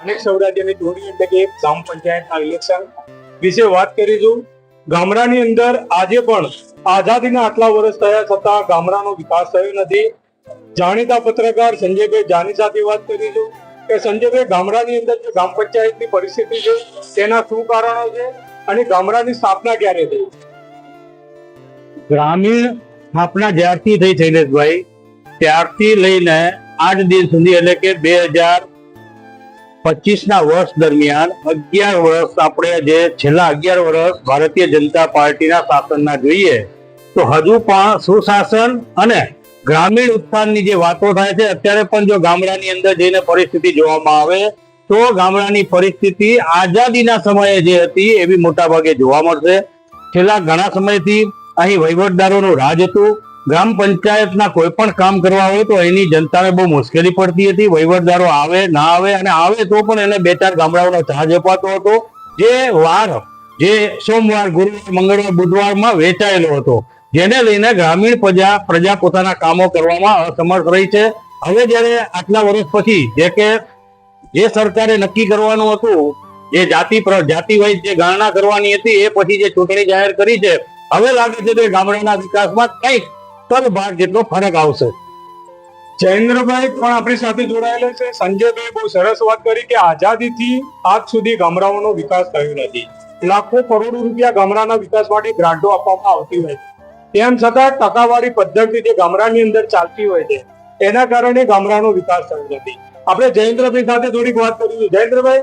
અનેક સૌરાજ્યની જોડી એટલે કે ગ્રામ પંચાયતના ઇલેક્શન વિશે વાત કરીશું. ગામડાની અંદર આજે પણ આઝાદીના આટલા વર્ષ થયા છતાં ગામડાનો વિકાસ થયો નથી. જાણીતા પત્રકાર સંજયભાઈ જાની સાથે વાત કરીશું કે સંજયભાઈ, ગામડાની અંદર જે ગ્રામ પંચાયતની પરિસ્થિતિ છે તેના શું કારણો છે અને ગામડાની સ્થાપના ક્યારે થઈ? ગ્રામીણ સ્થાપના જ્યારથી થઈ શૈલેષભાઈ, ત્યારથી લઈને આજ દિન સુધી એટલે કે 2025ના વર્ષ દરમિયાન 11 વર્ષ આપણે જે છેલ્લા 11 વર્ષ ભારતીય જનતા પાર્ટીના શાસનના જોઈએ તો હજુ પણ સુશાસન અને ગ્રામીણ ઉત્થાનની જે વાતો થાય છે, અત્યારે પણ જો ગામડાની અંદર જઈને પરિસ્થિતિ જોવામાં આવે તો ગામડાની પરિસ્થિતિ આઝાદીના સમયે જે હતી એવી મોટા ભાગે જોવા મળશે. છેલ્લા ઘણા સમયથી અહીં વહીવટદારોનું રાજ હતું. ગ્રામ પંચાયતના કોઈ પણ કામ કરવા હોય તો એની જનતાને બહુ મુશ્કેલી પડતી હતી. વહીવટદારો આવે ના આવે, અને આવે તો પણ એને 2-4 ગામડાઓનો ચાર્જ અપાતો હતો, જે વાર જે સોમવાર, ગુરુવાર, મંગળવાર, બુધવારમાં વેચાયેલો હતો, જેને લઈને ગ્રામીણ પ્રજા પોતાના કામો કરવામાં અસમર્થ રહી છે. હવે જ્યારે આટલા વર્ષ પછી જે સરકારે નક્કી કરવાનું હતું, જે જાતિ વાઇઝ જે ગણના કરવાની હતી, એ પછી જે ચૂંટણી જાહેર કરી છે, હવે લાગે છે કે ગામડાના વિકાસમાં કંઈક ભાગ જેટલો ફરક આવશે. જયેન્દ્રભાઈ પણ આપણી સાથે જોડાયેલા છે. સંજયભાઈ બહુ સરસ વાત કરી કે આઝાદીથી આજ સુધી ગામડાઓનો વિકાસ થયો નથી. લાખો કરોડો રૂપિયા ગામડાના વિકાસ માટે ગ્રાન્ટો આપવામાં આવતી હોય છે, તેમ છતાં ટકાવારી પદ્ધતિ જે ગામડાની અંદર ચાલતી હોય છે એના કારણે ગામડાનો વિકાસ થયો નથી. આપણે જયેન્દ્રભાઈ સાથે થોડીક વાત કરીશું. જયેન્દ્રભાઈ,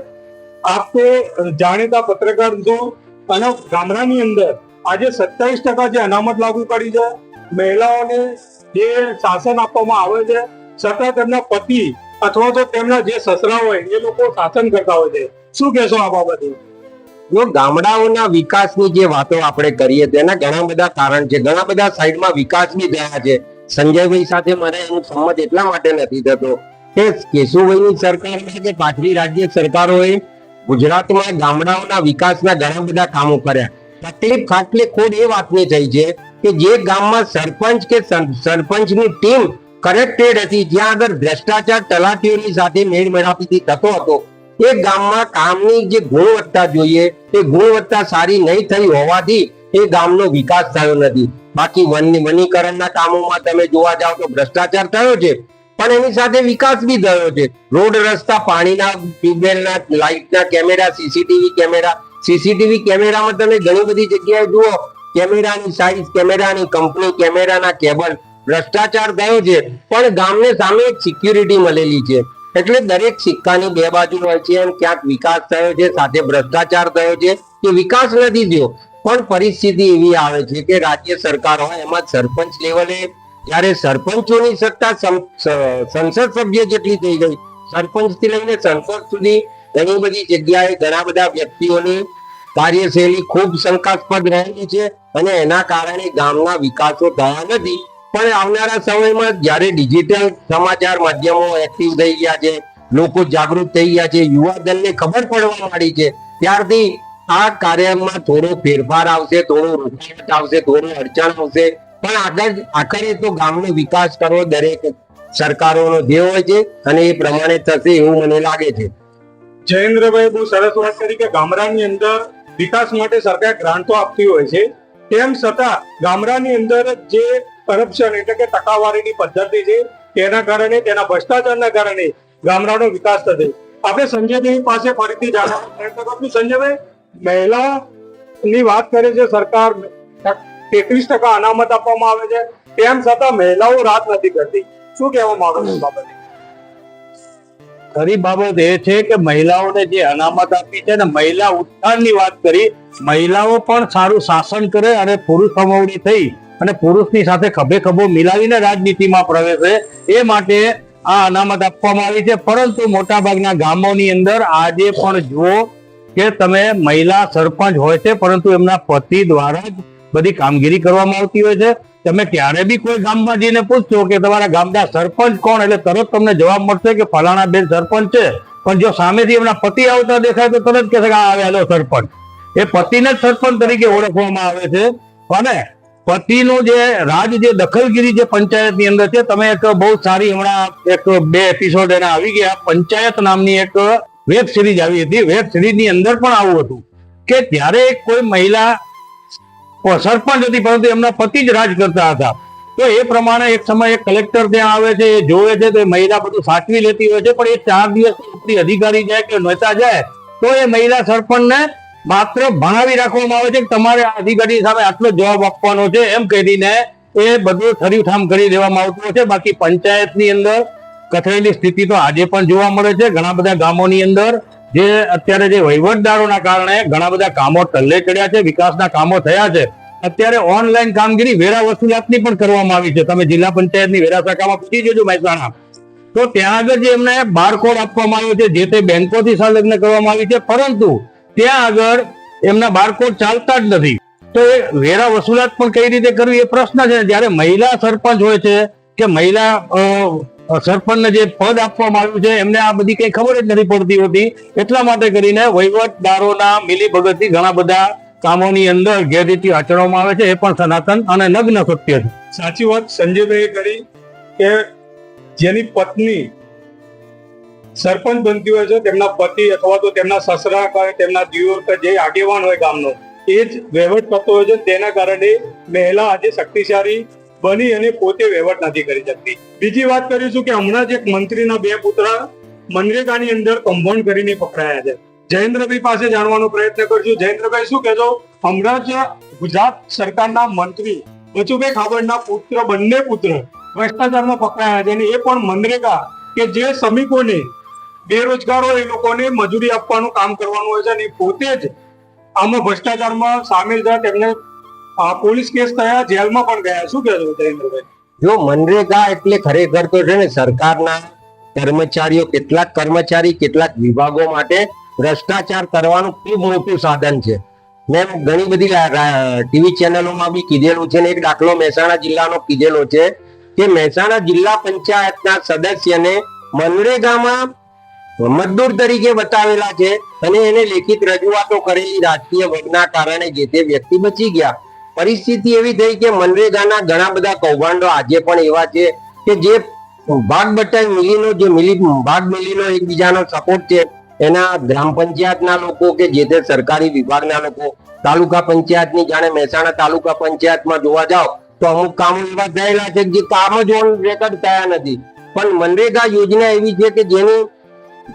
આપ તો જાણીતા પત્રકાર છો અને ગામડાની અંદર આજે 27% જે અનામત લાગુ કરી છે, મહિલાઓને જે શાસન આપવામાં આવે છે, છતાં તેમના પતિ અથવા તો તેમના જે સસરા હોય એ લોકો શાસન કરતા હોય છે. શું કહેશો આ બાબતે? જો ગામડાઓના વિકાસની જે વાતો આપણે કરીએ તેના ઘણા બધા કારણ છે, ઘણા બધા સાઈડમાં વિકાસ બી થયા છે. સંજયભાઈ સાથે મને એનું સંમત એટલા માટે નથી થતો કે કેશુભાઈની સરકાર કે પાછલી રાજ્ય સરકારોએ ગુજરાતમાં ગામડાઓના વિકાસના ઘણા બધા કામો કર્યા. તકલીફ ખાટલે ખોડ એ વાતની થઈ છે કે જે ગામમાં સરપંચ કે સરપંચની ટીમ કરેક્ટેડ હતી, જ્યાં આગળ ભ્રષ્ટાચાર તલાટીઓની સાથે મેળ મેળાપીથી થતો હતો, એ ગામમાં કામની જે ગુણવત્તા જોઈએ એ ગુણવત્તા સારી નહીં થઈ હોવાથી એ ગામનો વિકાસ થયો નથી. બાકી વનીકરણના કામોમાં તમે જોવા જાઓ તો ભ્રષ્ટાચાર થયો છે, પણ એની સાથે વિકાસ બી થયો છે. રોડ, રસ્તા, પાણીના, ટ્યુબવેલના, લાઇટના કેમેરા, સીસીટીવી કેમેરામાં તમે ઘણી બધી જગ્યાએ જુઓ, કેમેરાની સાઇઝ, કેમેરાની કંપની, કેમેરાના કેબલ, ભ્રષ્ટાચાર થયો છે, પણ ગામને સામે એક સિક્યુરિટી મળેલી છે. એટલે દરેક સિક્કાની બે બાજુ હોય છે. એમ ક્યાંક વિકાસ થયો છે, સાથે ભ્રષ્ટાચાર થયો છે કે વિકાસ નથી થયો. પણ પરિસ્થિતિ એવી આવે છે કે રાજ્ય સરકાર હોય એમાં સરપંચ લેવલે જ્યારે સરપંચોની સત્તા સંસદ સભ્ય જેટલી થઈ ગઈ, સરપંચ થી લઈને સંસદ સુધી ઘણી બધી જગ્યાએ ઘણા બધા વ્યક્તિઓની કાર્યશૈલી ખૂબ શંકાસ્પદ રહેલી છે અને એના કારણે ગામના વિકાસો થયા નથી. પણ આવનારા સમયમાં જ્યારે ડિજિટલ સમાચાર માધ્યમો એક્ટિવ થઈ ગયા છે, લોકો જાગૃત થઈ ગયા છે, યુવા દળને ખબર પડવા માંડી છે, ત્યારથી આ કાર્યમાં થોડો ફેરફાર આવશે, થોડો રૂકાવટ આવશે, થોડું અડચણ આવશે, પણ આખરે તો ગામનો વિકાસ કરવો દરેક સરકારોનો ધ્યેય હોય છે અને એ પ્રમાણે થશે એવું મને લાગે છે. જયેન્દ્રભાઈ બહુ સરસ વાત કરી કે ગામડાની અંદર વિકાસ માટે સરકાર ગ્રાન્ટો આપતી હોય છે, તેમ છતાં ગામડાની અંદર જે કરપ્શન એટલે કે ટકાવારીની પદ્ધતિ છે તેના કારણે, તેના ભ્રષ્ટાચારના કારણે ગામડાનો વિકાસ થશે. આપણે સંજયભાઈ પાસે ફરીથી જાણવાનો પ્રયત્ન કરશું. સંજયભાઈ, મહિલાની વાત કરે છે સરકાર, 33% અનામત આપવામાં આવે છે, તેમ છતાં મહિલાઓ રાત નથી કરતી. શું કહેવા માંગો છો બાબતે? ખરી બાબત એ છે કે મહિલાઓને જે અનામત આપી છે ને, મહિલા ઉત્થાનની વાત કરી, મહિલાઓ પણ સારું શાસન કરે અને પુરુષ સમવડી થઈ અને પુરુષની સાથે ખભે ખભો મિલાવીને રાજનીતિમાં પ્રવેશે, એ માટે આ અનામત આપવામાં આવી છે. પરંતુ મોટાભાગના ગામોની અંદર આજે પણ જુઓ કે તમે મહિલા સરપંચ હોય છે, પરંતુ એમના પતિ દ્વારા જ બધી કામગીરી કરવામાં આવતી હોય છે. તમે ક્યારે બી કોઈ ગામમાં જઈને પૂછશો કે તમારા ગામના સરપંચ કોણ, એટલે તરત તમને જવાબ મળશે કે ફલાણા બેન સરપંચ છે. પણ જો સામેથી એમના પતિ આવતા દેખાય તો તરત કહેશે કે આવેલો સરપંચ. એ પતિને જ સરપંચ તરીકે ઓળખવામાં આવે છે. અને પતિનું જે રાજ, જે દખલગીરી જે પંચાયતની અંદર છે, તમે એક બહુ સારી હમણાં 1-2 એપિસોડ એના આવી ગયા, પંચાયત નામની એક વેબ સિરીઝ આવી હતી. વેબ સિરીઝ ની અંદર પણ આવું હતું કે ત્યારે કોઈ મહિલા સરપંચ હતી પરંતુ એમના પતિ જ રાજ કરતા હતા. તો એ પ્રમાણે એક સમય એક કલેક્ટર ત્યાં આવે છે, એ જોવે છે તો એ મહિલા બધું સાચવી લેતી હોય છે, પણ એ 4 દિવસ ઉપરી અધિકારી જાય કે નેતા જાય તો એ મહિલા સરપંચને માત્ર ભણાવી રાખવામાં આવે છે કે તમારે આ અધિકારી સામે આટલો જવાબ આપવાનો છે એમ કહીને એ બધું ઠરીઠામ કરી દેવામાં આવતું હોય છે. બાકી પંચાયતની અંદર કથળેલી સ્થિતિ તો આજે પણ જોવા મળે છે. ઘણા બધા ગામોની અંદર જે અત્યારે જે વહીવટદારોના કારણે ઘણા બધા કામો ટલ્લે ચડ્યા છે, વિકાસના કામો થયા છે. અત્યારે ઓનલાઈન કામગીરી વેરા વસૂલાતની પણ કરવામાં આવી છે. તમે જિલ્લા પંચાયતની વેરા શાખામાં પૂછી જોજો મહેસાણા, તો ત્યાં આગળ જે એમને બારકોડ આપવામાં આવ્યો છે, જે તે બેંકોથી સંલગ્ન કરવામાં આવી છે, પરંતુ ત્યાં આગળ એમના બારકોડ ચાલતા જ નથી. તો એ વેરા વસૂલાત પણ કઈ રીતે કરવી એ પ્રશ્ન છે. જ્યારે મહિલા સરપંચ હોય છે કે મહિલા સરપંચને જે પદ આપવામાં આવ્યું છે એમને આ બધી કઈ ખબર જ નથી પડતી હોતી. એટલા માટે કરીને વહીવટદારોના મિલીભગતથી ઘણા બધા કામોની અંદર ગેરરીતિ આચરવામાં આવે છે. એ પણ સનાતન અને નગ્ન સત્ય છે. સાચી વાત સંજયભાઈ કરી કે જેની પત્ની સરપંચ બનતી હોય છે, તેમના પતિ અથવા તો તેમના સસરા કે તેમના દિયોર કે જે આગેવાન હોય ગામનો એ જ વહીવટ કરતો હોય છે. તેના કારણે મહિલા આજે શક્તિશાળી બની અને પોતે વહીવટ નથી કરી શકતી. બીજી વાત કરીશું કે હમણાં જ એક મંત્રીના 2 પુત્ર મનરેગાની અંદર કમ્પાઉન્ડ કરીને પકડાયા છે. જયેન્દ્રભાઈ પાસે જાણવાનો પ્રયત્ન કરશું. જયેન્દ્રભાઈ, શું કહેશો? હમણાં જ ગુજરાત સરકારના મંત્રી બચુભાઈ ખાબડના પુત્ર, બંને પુત્ર ભ્રષ્ટાચારમાં પકડાયા છે, અને એ પણ મનરેગા કે જે શ્રમિકોને બેરોજગારો એ લોકોને મજૂરી આપવાનું કામ કરવાનું હોય છે, અને પોતે જ આમાં ભ્રષ્ટાચારમાં સામેલ થયા, તેમને પોલીસ કેસ થયા, જેલમાં પણ ગયા. શું કહેશો જયેન્દ્રભાઈ? જો મનરેગા એટલે ખરેખર તો છે ને સરકારના કર્મચારીઓ, કેટલાક કર્મચારી કેટલાક વિભાગો માટે ભ્રષ્ટાચાર કરવાનું ખૂબ મોટું સાધન છે. મેં ઘણી બધી ટીવી ચેનલોમાં બી કીધેલું છે, ને એક દાખલો મહેસાણા જિલ્લાનો કીધેલો છે કે મહેસાણા જિલ્લા પંચાયતના સદસ્યને મનરેગામાં મજદૂર તરીકે બતાવેલા છે, અને એને લેખિત રજૂઆતો કરેલી રાજકીય વર્ગના કારણે જે તે વ્યક્તિ બચી ગયા. પરિસ્થિતિ એવી થઈ કે મનરેગાના ઘણા બધા કૌભાંડો આજે પણ એવા છે કે જે ભાગ બટાઈ મિલીનો જે ભાગ મિલીનો એકબીજાનો સપોર્ટ છે, એના ગ્રામ પંચાયતના લોકો કે જે તે સરકારી વિભાગના લોકો, તાલુકા પંચાયતની, જાણે મહેસાણા તાલુકા પંચાયતમાં જોવા જાઓ તો અમુક કામો એવા થયેલા છે જે કામ જ ઓન રેકોર્ડ થયા નથી. પણ મનરેગા યોજના એવી છે કે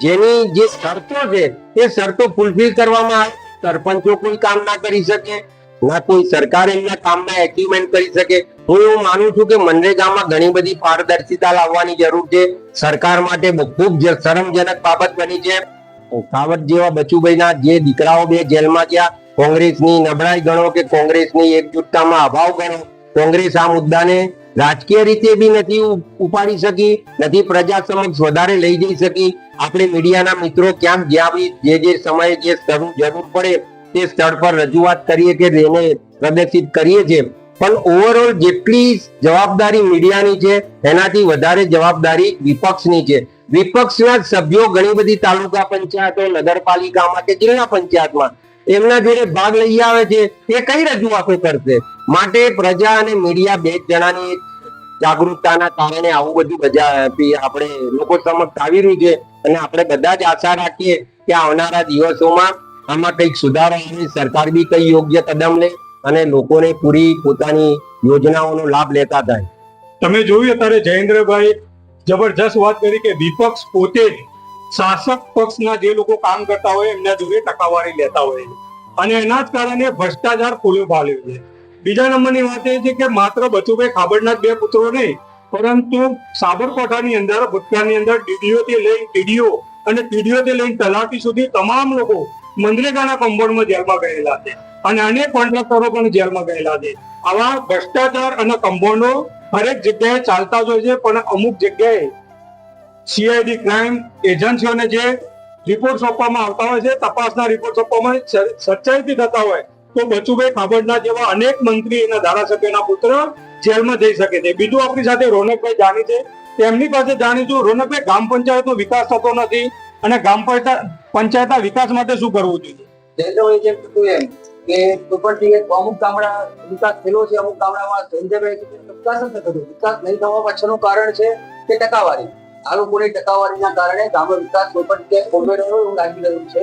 જેની જે શરતો છે એ શરતો ફૂલફિલ કરવામાં આવે. સરપંચો કોઈ કામ ના કરી શકે, ના કોઈ સરકાર એમના કામમાં એચિવમેન્ટ કરી શકે. હું એવું માનું છું કે મનરેગામાં ઘણી બધી પારદર્શિતા લાવવાની જરૂર છે. સરકાર માટે ખૂબ શરમજનક બાબત બની છે. કાવડ જેવા બચુભાઈના જે દીકરાઓ 2 જેલમાં ગયા, કોંગ્રેસની નબળાઈ ગણો કે કોંગ્રેસની એકજૂટતામાં અભાવ ગણો, કોંગ્રેસ આ મુદ્દાને રાજકીય રીતે બી નથી ઉપાડી શકી, નથી પ્રજા સમક્ષ વધારે લઈ જઈ શકી. આપણે મીડિયાના મિત્રો ક્યાંક જ્યાં બી જે સમયે જે જરૂર પડે તે સ્થળ પર રજૂઆત કરીએ કે એને પ્રદર્શિત કરીએ છીએ. પણ ઓવરઓલ જેટલી જવાબદારી મીડિયાની છે એનાથી વધારે જવાબદારી વિપક્ષની છે. વિપક્ષના સભ્યો ઘણી બધી તાલુકા પંચાયતો, નગરપાલિકામાં કે જિલ્લા પંચાયતમાં એમના જોડે ભાગ લઈ આવે છે, એ કઈ રજૂઆતો કરશે? માટે પ્રજા અને મીડિયા 2 જણાની જાગૃતતાના કારણે આવું બધું આપણે લોકો સમક્ષ આવી રહ્યું છે, અને આપણે બધા જ આશા રાખીએ કે આવનારા દિવસોમાં આમાં કંઈક સુધારો આવે, સરકાર બી કઈ યોગ્ય કદમ લે અને લોકોને પૂરી પોતાની યોજનાઓનો લાભ લેતા થાય. તમે જોયું અત્યારે જયેન્દ્રભાઈ જબરજસ્ત વાત કરી કે વિપક્ષ પોતે જ શાસક પક્ષના જે લોકો કામ કરતા હોય એમના જોડે ટકાવારી લેતા હોય છે, અને એના જ કારણે ભ્રષ્ટાચાર ખુલ્લું ફાલ્યું છે. બીજા નંબરની વાત એ છે કે માત્ર બચુભાઈ ખાબડના જ 2 પુત્રો નહીં, પરંતુ સાબરકાંઠાની અંદર, ભૂતકાળની અંદર ટીડીઓ અને ટીડીઓથી લઈને તલાટી સુધી તમામ લોકો મનરેગાના કમ્પાઉન્ડમાં જેલમાં ગયેલા છે, અને અનેક કોન્ટ્રાક્ટરો પણ જેલમાં ગયેલા છે. આવા ભ્રષ્ટાચાર અને કમ્પાઉન્ડો હરેક જગ્યાએ ચાલતા જ હોય છે, પણ અમુક જગ્યાએ સીઆઈડી ક્રાઇમ એજન્સીઓને જે રિપોર્ટ સોંપવામાં આવતા હોય છે, તપાસના રિપોર્ટ સોંપવામાં સચ્ચાઈથી થતા હોય તો બચુભાઈ ખાબડના જેવા અનેક મંત્રી અને ધારાસભ્યના પુત્ર જેલમાં જઈ શકે છે. બીજું આપણી સાથે રોનકભાઈ જાણી છે, તેમની પાસે જાણીશું. રોનકભાઈ, ગ્રામ પંચાયતનો વિકાસ થતો નથી, અને ગ્રામ પંચાયતના વિકાસ માટે શું કરવું જોઈએ? જયેન્દ્રભાઈ જેમ કીધું એમ કે ઉપરથી અમુક ગામડા વિકાસ થયેલો છે, અમુક ગામડામાં સંજયભાઈ વિકાસ નથી થતો. વિકાસ નહીં થવા પાછળનું કારણ છે કે ટકાવારી. આ લોકોની ટકાવારીના કારણે ગામનો વિકાસ કોઈ પણ જગ્યાએ ખોરવાઈ રહ્યો એવું લાગી રહ્યું છે.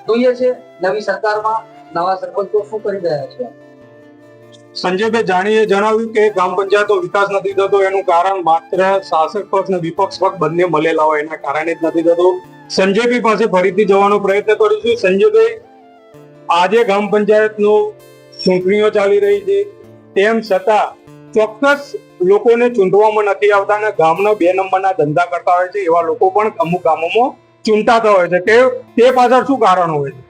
જોઈએ છે નવી સરકારમાં નવા સરપંચો શું કરી રહ્યા છે. સંજયભાઈ જાણીએ જણાવ્યું કે ગ્રામ પંચાયતો વિકાસ નથી થતો એનું કારણ માત્ર શાસક પક્ષ અને વિપક્ષ પક્ષ બંને મળેલા હોય એના કારણે જ નથી થતો. સંજયભાઈ પાસે ફરીથી જવાનો પ્રયત્ન કરીશું. સંજયભાઈ, આજે ગ્રામ પંચાયતનો ચૂંટણીઓ ચાલી રહી છે, તેમ છતાં ચોક્કસ લોકોને ચૂંટવામાં નથી આવતા અને ગામના 2 નંબરના ધંધા કરતા હોય છે એવા લોકો પણ અમુક ગામોમાં ચૂંટાતા હોય છે. તે પાછળ શું કારણ હોય છે?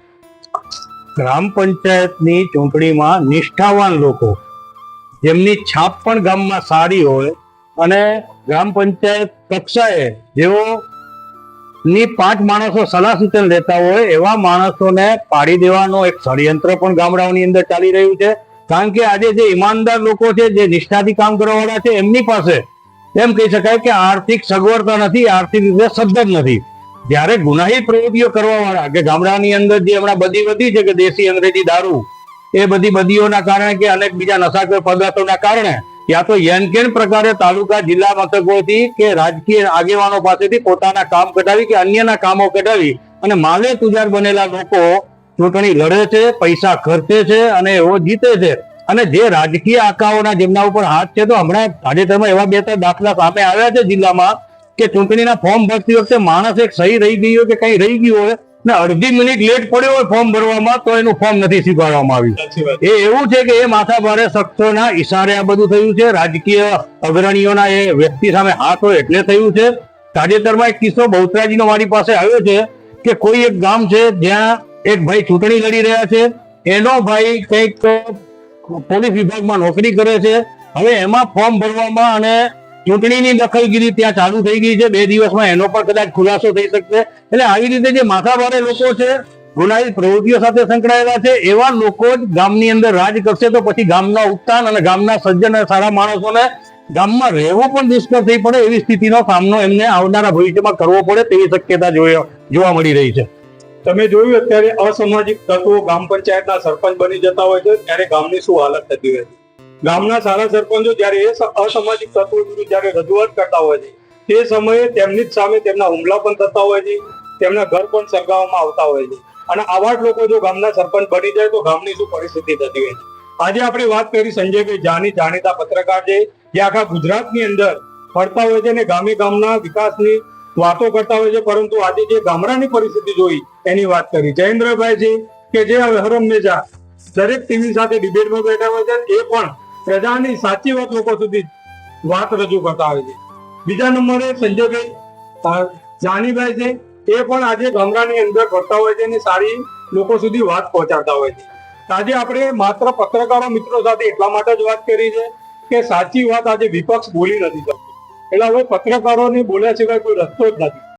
ગ્રામ પંચાયતની ચૂંટણીમાં નિષ્ઠાવાન લોકો જેમની છાપ પણ ગામમાં સારી હોય અને ગ્રામ પંચાયત કક્ષાએ જેઓ ની 5 માણસો સલાહ સૂચન લેતા હોય એવા માણસોને પાડી દેવાનો એક ષડયંત્ર પણ ગામડાઓની અંદર ચાલી રહ્યું છે. કારણ કે આજે જે ઈમાનદાર લોકો છે, જે નિષ્ઠાથી કામ કરવાવાળા છે, એમની પાસે એમ કહી શકાય કે આર્થિક સગવડતા નથી, આર્થિક રીતે સદ્ધર નથી. જ્યારે ગુનાહિત પ્રવૃત્તિઓ કરવાવાળા કે ગામડાની અંદર જે હમણાં બધી વધી છે કે દેશી અંગ્રેજી દારૂ, એ બધી બદીઓના કારણે કે અનેક બીજા નશાખોર પદાર્થોના કારણે યા તો યનકેન પ્રકારે તાલુકા જિલ્લા મથકોથી કે રાજકીય આગેવાનો પાસેથી પોતાના કામ કઢાવી કે અન્યના કામો કઢાવી અને માલે તુજાર બનેલા લોકો ચૂંટણી લડે છે, પૈસા ખર્ચે છે અને એવો જીતે છે. અને જે રાજકીય આકાઓના જેમના ઉપર હાથ છે, તો હમણાં તાજેતરમાં એવા 2-3 દાખલા સામે આવ્યા છે જિલ્લામાં કે ચૂંટણીના ફોર્મ ભરતી વખતે માણસ એક સહી રહી ગઈ હોય કે કઈ રહી ગયું હોય ને અડધી મિનિટ લેટ પડ્યો હોય ફોર્મ ભરવામાં, તો એનું ફોર્મ નથી સ્વીકારવામાં આવ્યું. સાચી વાત. એ એવું છે કે એ માથાભારે શખ્સોના ઈશારે આ બધું થયું છે. રાજકીય અગ્રણીઓના એ વ્યક્તિ સામે હાથ હોય એટલે થયું છે. તાજેતરમાં એક કિસ્સો બહુચરાજીનો મારી પાસે આવ્યો છે કે કોઈ એક ગામ છે જ્યાં એક ભાઈ ચૂંટણી લડી રહ્યા છે. એનો ભાઈ કંઈક પોલીસ વિભાગમાં નોકરી કરે છે. હવે એમાં ફોર્મ ભરવામાં અને ચૂંટણીની દખલગીરી ત્યાં ચાલુ થઈ ગઈ છે. 2 દિવસમાં એનો પણ કદાચ ખુલાસો થઈ શકશે. એટલે આવી રીતે જે માથાભારે લોકો છે, ગુનાહિત પ્રવૃત્તિઓ સાથે સંકળાયેલા છે, એવા લોકો જ ગામની અંદર રાજ કરશે તો પછી ગામના ઉત્થાન અને ગામના સજ્જન અને સારા માણસોને ગામમાં રહેવું પણ દુષ્કર થઈ પડે એવી સ્થિતિનો સામનો એમને આવનારા ભવિષ્યમાં કરવો પડે તેવી શક્યતા જોવા મળી રહી છે. તમે જોયું અત્યારે અસામાજિક તત્વો ગ્રામ પંચાયતના સરપંચ બની જતા હોય છે ત્યારે ગામની શું હાલત થતી હોય છે. ગામના સારા સરપંચો જ્યારે એ અસામાજિક તત્વો વિરુદ્ધ જ્યારે રજૂઆત કરતા હોય છે તે સમયે તેમની જ સામે તેમના હુમલા પણ થતા હોય છે, તેમના ઘર પણ સળગાવવામાં આવતા હોય છે. અને આવા જ લોકો જો ગામના સરપંચ બની જાય તો ગામની શું પરિસ્થિતિ થતી હોય છે. આજે આપણે વાત કરી સંજયભાઈ જાણીતા પત્રકાર છે, જે આખા ગુજરાતની અંદર ફરતા હોય છે અને ગામના વિકાસની વાતો કરતા હોય છે, પરંતુ આજે જે ગામડાની પરિસ્થિતિ જોઈ એની વાત કરી. જયેન્દ્રભાઈ છે કે જે હરહંમેશા દરેક ટીવી સાથે ડિબેટમાં બેઠા હોય છે, એ પણ પ્રજાની સાચી વાત લોકો સુધી વાત રજૂ કરતા હોય છે. બીજા નંબરે સંજયભાઈ જાનીભાઈ છે, એ પણ આજે ગામડાની અંદર ફરતા હોય છે અને સારી લોકો સુધી વાત પહોંચાડતા હોય છે. આજે આપણે માત્ર પત્રકારો મિત્રો સાથે એટલા માટે જ વાત કરી છે કે સાચી વાત આજે વિપક્ષ બોલી નથી શકતું. એટલે હવે પત્રકારોને બોલ્યા સિવાય કોઈ રસ્તો જ નથી.